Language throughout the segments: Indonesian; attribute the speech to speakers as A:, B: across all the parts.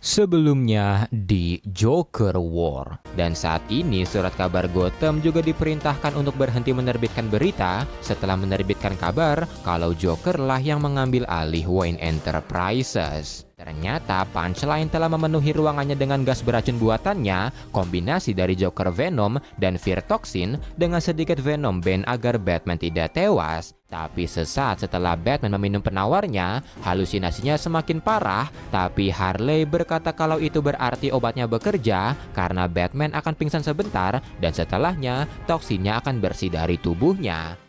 A: Sebelumnya di Joker War. Dan saat ini surat kabar Gotham juga diperintahkan untuk berhenti menerbitkan berita setelah menerbitkan kabar kalau Joker lah yang mengambil alih Wayne Enterprises. Ternyata Punchline telah memenuhi ruangannya dengan gas beracun buatannya, kombinasi dari Joker Venom dan Fear Toxin dengan sedikit Venom Bane agar Batman tidak tewas. Tapi sesaat setelah Batman meminum penawarnya, halusinasinya semakin parah, tapi Harley berkata kalau itu berarti obatnya bekerja karena Batman akan pingsan sebentar dan setelahnya toksinnya akan bersih dari tubuhnya.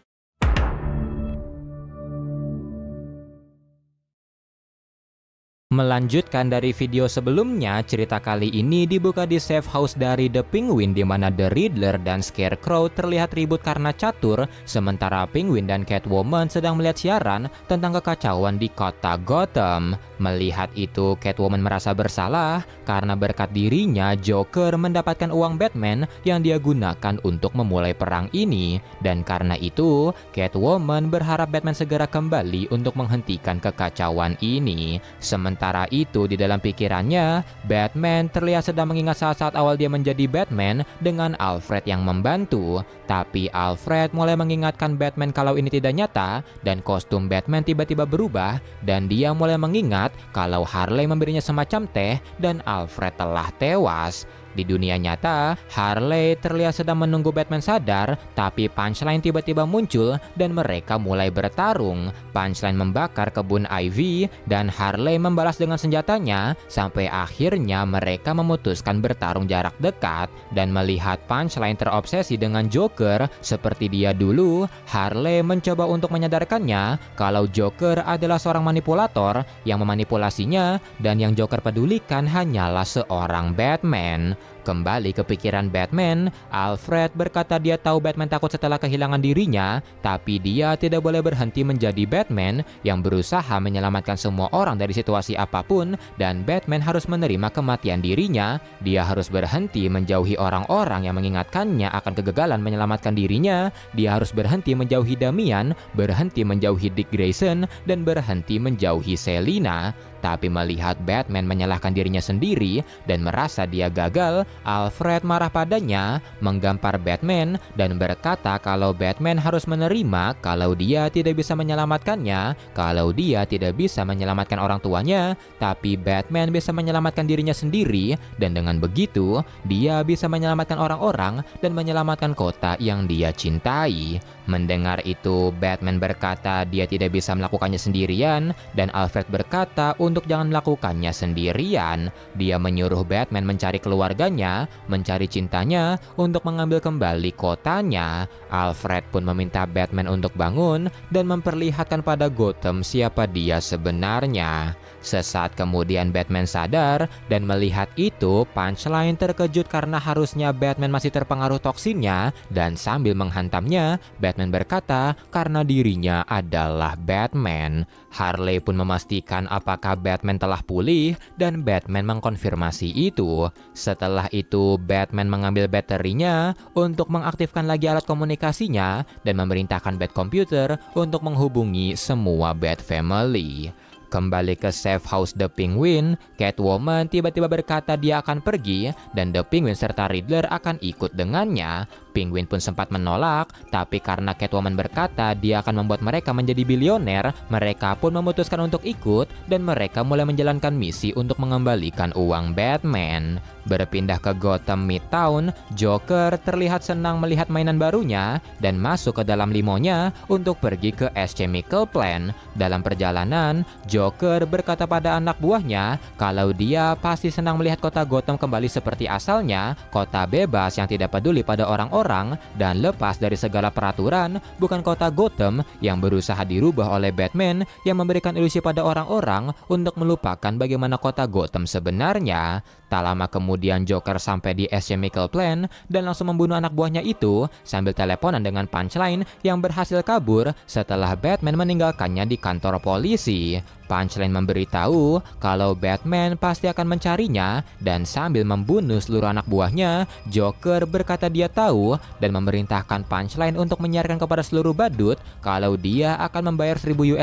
A: Melanjutkan dari video sebelumnya, cerita kali ini dibuka di safe house dari The Penguin di mana The Riddler dan Scarecrow terlihat ribut karena catur, sementara Penguin dan Catwoman sedang melihat siaran tentang kekacauan di kota Gotham. Melihat itu, Catwoman merasa bersalah karena berkat dirinya Joker mendapatkan uang Batman yang dia gunakan untuk memulai perang ini, dan karena itu Catwoman berharap Batman segera kembali untuk menghentikan kekacauan ini. Sementara itu, di dalam pikirannya, Batman terlihat sedang mengingat saat-saat awal dia menjadi Batman dengan Alfred yang membantu. Tapi Alfred mulai mengingatkan Batman kalau ini tidak nyata, dan kostum Batman tiba-tiba berubah, dan dia mulai mengingat kalau Harley memberinya semacam teh, dan Alfred telah tewas. Di dunia nyata, Harley terlihat sedang menunggu Batman sadar, tapi Punchline tiba-tiba muncul dan mereka mulai bertarung. Punchline membakar kebun Ivy dan Harley membalas dengan senjatanya sampai akhirnya mereka memutuskan bertarung jarak dekat. Dan melihat Punchline terobsesi dengan Joker seperti dia dulu, Harley mencoba untuk menyadarkannya kalau Joker adalah seorang manipulator yang memanipulasinya dan yang Joker pedulikan hanyalah seorang Batman. Kembali ke pikiran Batman, Alfred berkata dia tahu Batman takut setelah kehilangan dirinya, tapi dia tidak boleh berhenti menjadi Batman yang berusaha menyelamatkan semua orang dari situasi apapun, dan Batman harus menerima kematian dirinya. Dia harus berhenti menjauhi orang-orang yang mengingatkannya akan kegagalan menyelamatkan dirinya. Dia harus berhenti menjauhi Damian, berhenti menjauhi Dick Grayson, dan berhenti menjauhi Selina. Tapi melihat Batman menyalahkan dirinya sendiri dan merasa dia gagal, Alfred marah padanya, menggampar Batman dan berkata kalau Batman harus menerima kalau dia tidak bisa menyelamatkannya, kalau dia tidak bisa menyelamatkan orang tuanya, tapi Batman bisa menyelamatkan dirinya sendiri, dan dengan begitu dia bisa menyelamatkan orang-orang dan menyelamatkan kota yang dia cintai. Mendengar itu, Batman berkata dia tidak bisa melakukannya sendirian, dan Alfred berkata untuk jangan melakukannya sendirian. Dia menyuruh Batman mencari keluarganya, mencari cintanya, untuk mengambil kembali kotanya. Alfred pun meminta Batman untuk bangun dan memperlihatkan pada Gotham siapa dia sebenarnya. Sesaat kemudian Batman sadar dan melihat itu, Punchline terkejut karena harusnya Batman masih terpengaruh toksinnya, dan sambil menghantamnya, Batman berkata karena dirinya adalah Batman. Harley pun memastikan apakah Batman telah pulih dan Batman mengkonfirmasi itu. Setelah itu, Batman mengambil baterinya untuk mengaktifkan lagi alat komunikasinya dan memerintahkan Bat Computer untuk menghubungi semua Bat Family. Kembali ke safe house The Penguin, Catwoman tiba-tiba berkata dia akan pergi dan The Penguin serta Riddler akan ikut dengannya. Penguin pun sempat menolak, tapi karena Catwoman berkata dia akan membuat mereka menjadi bilioner, mereka pun memutuskan untuk ikut dan mereka mulai menjalankan misi untuk mengembalikan uang Batman. Berpindah ke Gotham Midtown, Joker terlihat senang melihat mainan barunya dan masuk ke dalam limonya untuk pergi ke S Chemical Plant. Dalam perjalanan, Joker berkata pada anak buahnya kalau dia pasti senang melihat kota Gotham kembali seperti asalnya, kota bebas yang tidak peduli pada orang-orang dan lepas dari segala peraturan, bukan kota Gotham yang berusaha dirubah oleh Batman yang memberikan ilusi pada orang-orang untuk melupakan bagaimana kota Gotham sebenarnya. Tak lama kemudian Joker sampai di S Chemical Plant dan langsung membunuh anak buahnya itu sambil teleponan dengan Punchline yang berhasil kabur setelah Batman meninggalkannya di kantor polisi. Punchline memberitahu kalau Batman pasti akan mencarinya dan sambil membunuh seluruh anak buahnya, Joker berkata dia tahu dan memerintahkan Punchline untuk menyiarkan kepada seluruh badut kalau dia akan membayar $1000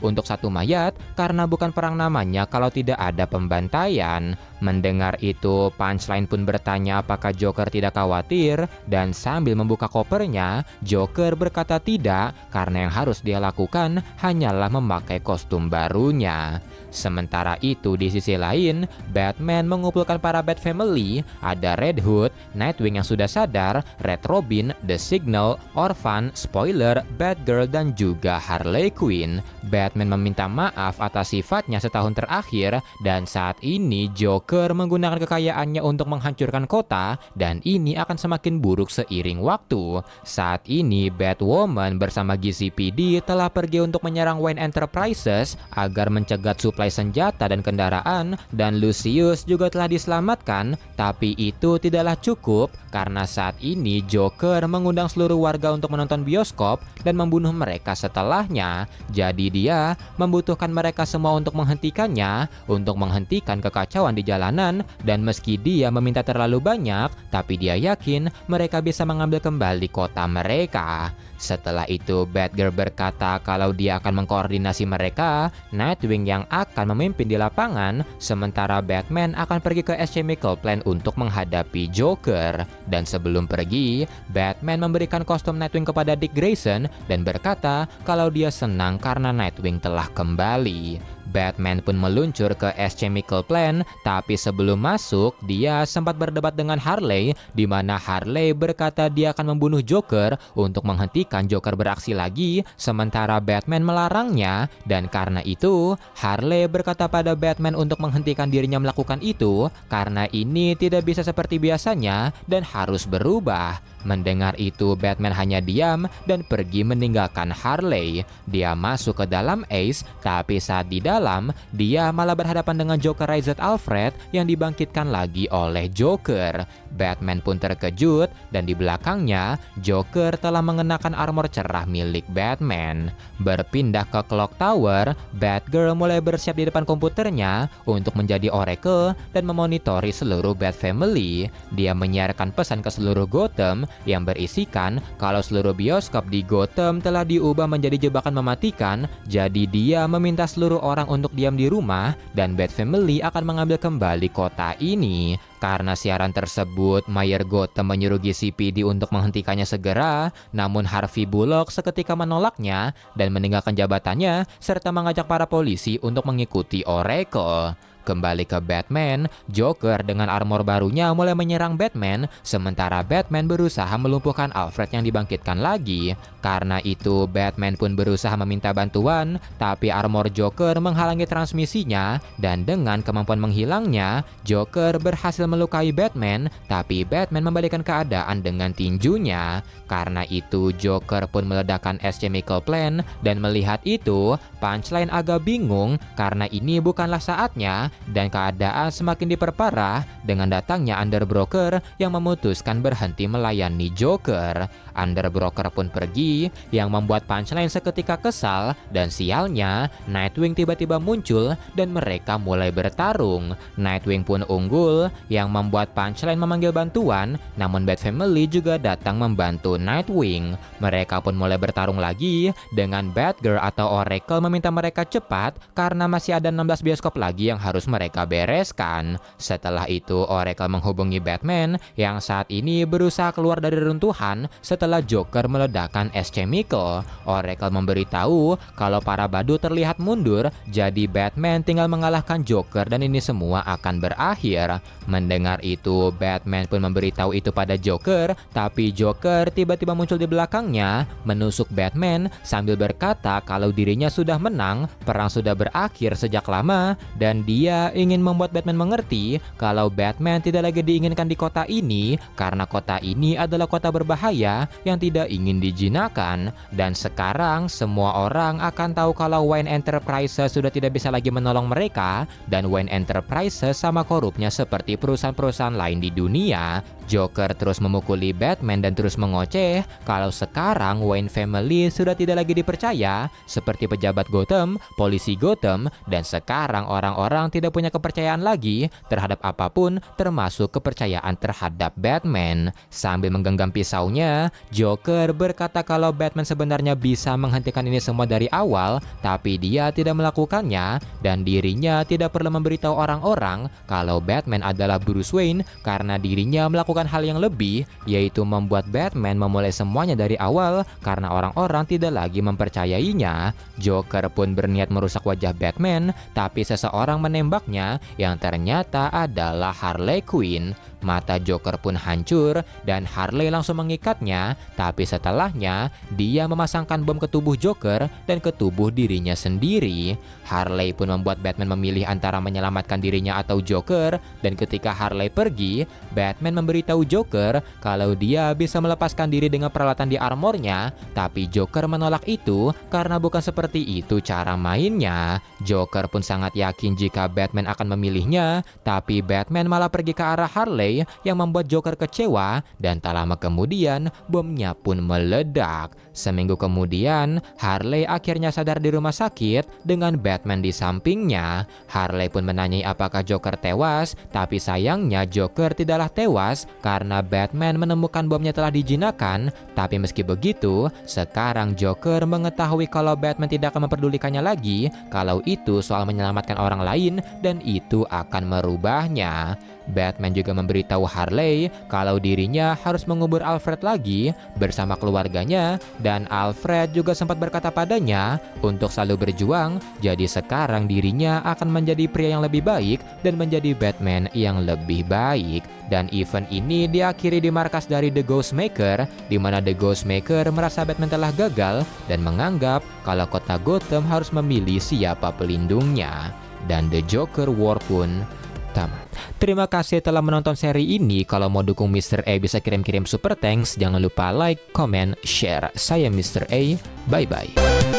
A: untuk satu mayat karena bukan perang namanya kalau tidak ada pembantaian. Mendengar itu, Punchline pun bertanya apakah Joker tidak khawatir dan sambil membuka kopernya, Joker berkata tidak karena yang harus dia lakukan hanyalah memakai kostum barunya. Sementara itu di sisi lain, Batman mengumpulkan para Bat Family, ada Red Hood, Nightwing yang sudah sadar, Red Robin, The Signal, Orphan, Spoiler, Batgirl dan juga Harley Quinn. Batman meminta maaf atas sifatnya setahun terakhir dan saat ini Joker menggunakan kekayaannya untuk menghancurkan kota dan ini akan semakin buruk seiring waktu. Saat ini Batwoman bersama GCPD telah pergi untuk menyerang Wayne Enterprises agar mencegat suplai senjata dan kendaraan dan Lucius juga telah diselamatkan, tapi itu tidaklah cukup karena saat ini Joker mengundang seluruh warga untuk menonton bioskop dan membunuh mereka setelahnya. Jadi dia membutuhkan mereka semua untuk menghentikannya, untuk menghentikan kekacauan di jalanan dan meski dia meminta terlalu banyak, tapi dia yakin mereka bisa mengambil kembali kota mereka. Setelah itu Batgirl berkata kalau dia akan mengkoordinasi mereka, Nightwing yang akan memimpin di lapangan, sementara Batman akan pergi ke S Chemical Plant untuk menghadapi Joker. Dan sebelum pergi, Batman memberikan kostum Nightwing kepada Dick Grayson dan berkata kalau dia senang karena Nightwing telah kembali. Batman pun meluncur ke S Chemical Plant, tapi sebelum masuk, dia sempat berdebat dengan Harley, di mana Harley berkata dia akan membunuh Joker untuk menghentikan Joker beraksi lagi, sementara Batman melarangnya, dan karena itu, Harley berkata pada Batman untuk menghentikan dirinya melakukan itu, karena ini tidak bisa seperti biasanya dan harus berubah. Mendengar itu, Batman hanya diam dan pergi meninggalkan Harley. Dia masuk ke dalam Ace, tapi saat di dalam, dia malah berhadapan dengan Joker Raised Alfred yang dibangkitkan lagi oleh Joker. Batman pun terkejut dan di belakangnya, Joker telah mengenakan armor cerah milik Batman. Berpindah ke Clock Tower, Batgirl mulai bersiap di depan komputernya untuk menjadi Oracle dan memonitori seluruh Bat Family. Dia menyiarkan pesan ke seluruh Gotham yang berisikan kalau seluruh bioskop di Gotham telah diubah menjadi jebakan mematikan, jadi dia meminta seluruh orang untuk diam di rumah dan Bat Family akan mengambil kembali kota ini. Karena siaran tersebut, Mayor Gotham menyuruh GCPD untuk menghentikannya segera, namun Harvey Bullock seketika menolaknya dan meninggalkan jabatannya serta mengajak para polisi untuk mengikuti Oracle. Kembali ke Batman, Joker dengan armor barunya mulai menyerang Batman, sementara Batman berusaha melumpuhkan Alfred yang dibangkitkan lagi. Karena itu, Batman pun berusaha meminta bantuan, tapi armor Joker menghalangi transmisinya, dan dengan kemampuan menghilangnya, Joker berhasil melukai Batman, tapi Batman membalikan keadaan dengan tinjunya. Karena itu, Joker pun meledakkan S Chemical Plant, dan melihat itu, Punchline agak bingung karena ini bukanlah saatnya, dan keadaan semakin diperparah dengan datangnya Underbroker yang memutuskan berhenti melayani Joker. Underbroker pun pergi, yang membuat Punchline seketika kesal, dan sialnya, Nightwing tiba-tiba muncul dan mereka mulai bertarung. Nightwing pun unggul, yang membuat Punchline memanggil bantuan, namun Bat Family juga datang membantu Nightwing. Mereka pun mulai bertarung lagi, dengan Batgirl atau Oracle meminta mereka cepat karena masih ada 16 bioskop lagi yang harus mereka bereskan. Setelah itu, Oracle menghubungi Batman yang saat ini berusaha keluar dari reruntuhan setelah Joker meledakkan es chemical. Oracle memberitahu kalau para badut terlihat mundur, jadi Batman tinggal mengalahkan Joker dan ini semua akan berakhir. Mendengar itu, Batman pun memberitahu itu pada Joker, tapi Joker tiba-tiba muncul di belakangnya, menusuk Batman sambil berkata kalau dirinya sudah menang, perang sudah berakhir sejak lama, dan dia Dia ingin membuat Batman mengerti kalau Batman tidak lagi diinginkan di kota ini karena kota ini adalah kota berbahaya yang tidak ingin dijinakkan. Dan sekarang semua orang akan tahu kalau Wayne Enterprises sudah tidak bisa lagi menolong mereka, dan Wayne Enterprises sama korupnya seperti perusahaan-perusahaan lain di dunia. Joker terus memukuli Batman dan terus mengoceh kalau sekarang Wayne Family sudah tidak lagi dipercaya seperti pejabat Gotham, polisi Gotham, dan sekarang orang-orang tidak punya kepercayaan lagi terhadap apapun termasuk kepercayaan terhadap Batman. Sambil menggenggam pisaunya, Joker berkata kalau Batman sebenarnya bisa menghentikan ini semua dari awal, tapi dia tidak melakukannya dan dirinya tidak perlu memberitahu orang-orang kalau Batman adalah Bruce Wayne karena dirinya melakukan hal yang lebih, yaitu membuat Batman memulai semuanya dari awal karena orang-orang tidak lagi mempercayainya. Joker pun berniat merusak wajah Batman, tapi seseorang menembaknya yang ternyata adalah Harley Quinn. Mata Joker pun hancur dan Harley langsung mengikatnya, tapi setelahnya dia memasangkan bom ke tubuh Joker dan ke tubuh dirinya sendiri. Harley pun membuat Batman memilih antara menyelamatkan dirinya atau Joker, dan ketika Harley pergi, Batman memberitahu Joker kalau dia bisa melepaskan diri dengan peralatan di armornya, tapi Joker menolak itu karena bukan seperti itu cara mainnya. Joker pun sangat yakin jika Batman akan memilihnya, tapi Batman malah pergi ke arah Harley yang membuat Joker kecewa, dan tak lama kemudian bomnya pun meledak. Seminggu kemudian, Harley akhirnya sadar di rumah sakit dengan Batman di sampingnya. Harley pun menanyai apakah Joker tewas, tapi sayangnya Joker tidaklah tewas karena Batman menemukan bomnya telah dijinakkan. Tapi meski begitu, sekarang Joker mengetahui kalau Batman tidak akan memperdulikannya lagi kalau itu soal menyelamatkan orang lain, dan itu akan merubahnya. Batman juga memberitahu Harley kalau dirinya harus mengubur Alfred lagi bersama keluarganya, dan Alfred juga sempat berkata padanya untuk selalu berjuang, jadi sekarang dirinya akan menjadi pria yang lebih baik dan menjadi Batman yang lebih baik. Dan event ini diakhiri di markas dari The Ghostmaker, di mana The Ghostmaker merasa Batman telah gagal dan menganggap kalau kota Gotham harus memilih siapa pelindungnya. Dan The Joker War pun tamat. Terima kasih telah menonton seri ini. Kalau mau dukung Mr. A bisa kirim-kirim super thanks. Jangan lupa like, comment, share. Saya Mr. A. Bye-bye.